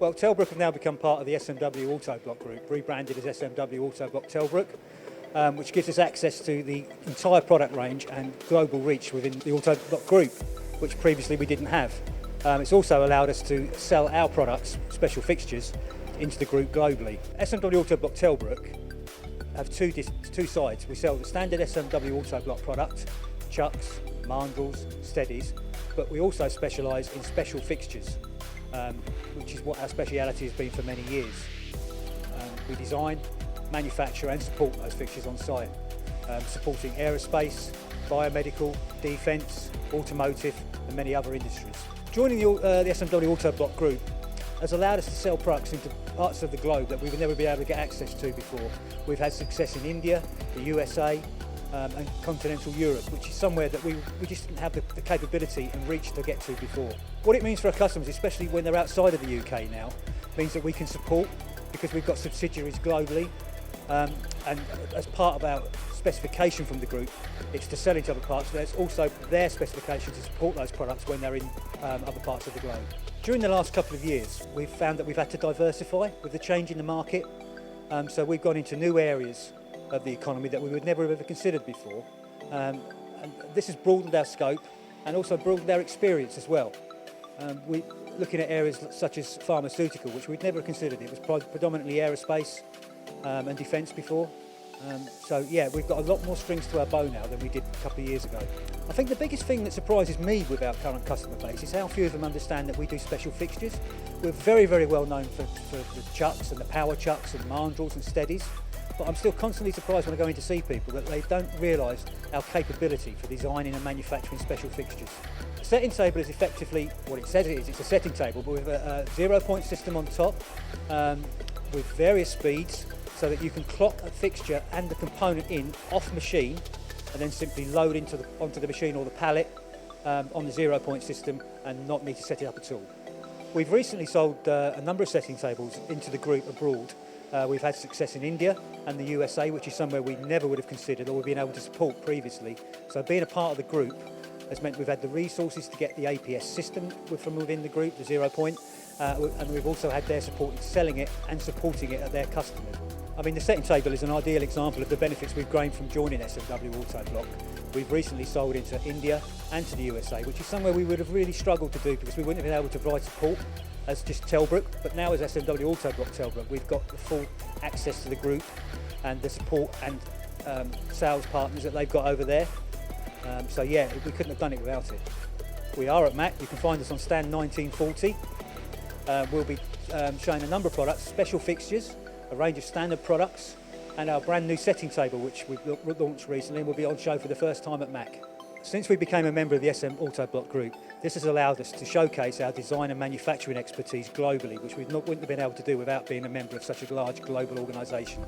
Well, Telbrook have now become part of the SMW Autoblok Group, rebranded as SMW Autoblok Telbrook, which gives us access to the entire product range and global reach within the Autoblok Group, which previously we didn't have. It's also allowed us to sell our products, special fixtures, into the group globally. SMW Autoblok Telbrook have two sides. We sell the standard SMW Autoblok product, chucks, mandrels, steadies, but we also specialise in special fixtures, which is what our speciality has been for many years. We design, manufacture and support those fixtures on site, supporting aerospace, biomedical, defence, automotive and many other industries. Joining the SMW Autoblok Group has allowed us to sell products into parts of the globe that we would never be able to get access to before. We've had success in India, the USA and continental Europe, which is somewhere that we just didn't have the capability and reach to get to before. What it means for our customers, especially when they're outside of the UK now, means that we can support because we've got subsidiaries globally, and as part of our specification from the group, it's to sell into other parts, but it's also their specification to support those products when they're in other parts of the globe. During the last couple of years, we've found that we've had to diversify with the change in the market, so we've gone into new areas of the economy that we would never have ever considered before, and this has broadened our scope and also broadened our experience as well. We're looking at areas such as pharmaceutical, which we'd never considered. It was predominantly aerospace and defence before. So yeah, we've got a lot more strings to our bow now than we did a couple of years ago. I think the biggest thing that surprises me with our current customer base is how few of them understand that we do special fixtures. We're very, very well known for the chucks and the power chucks and mandrels and steadies, but I'm still constantly surprised when I go in to see people that they don't realise our capability for designing and manufacturing special fixtures. The setting table is effectively what it says it is. It's a setting table, but with a 0-point system on top, with various speeds, so that you can clock a fixture and the component in off machine and then simply load onto the machine or the pallet on the 0-point system and not need to set it up at all. We've recently sold a number of setting tables into the group abroad. We've had success in India and the USA, which is somewhere we never would have considered or been able to support previously. So being a part of the group has meant we've had the resources to get the APS system from within the group, the 0-point, and we've also had their support in selling it and supporting it at their customers. I mean, the setting table is an ideal example of the benefits we've gained from joining SMW Autoblok. We've recently sold into India and to the USA, which is somewhere we would have really struggled to do because we wouldn't have been able to provide support as just Telbrook, but now as SMW Autoblok Telbrook, we've got the full access to the group and the support and sales partners that they've got over there. So yeah, we couldn't have done it without it. We are at MACH. You can find us on stand 1940. We'll be showing a number of products, special fixtures, a range of standard products, and our brand new setting table, which we've launched recently and will be on show for the first time at MACH. Since we became a member of the SM Autoblok Group, this has allowed us to showcase our design and manufacturing expertise globally, which we wouldn't have been able to do without being a member of such a large global organisation.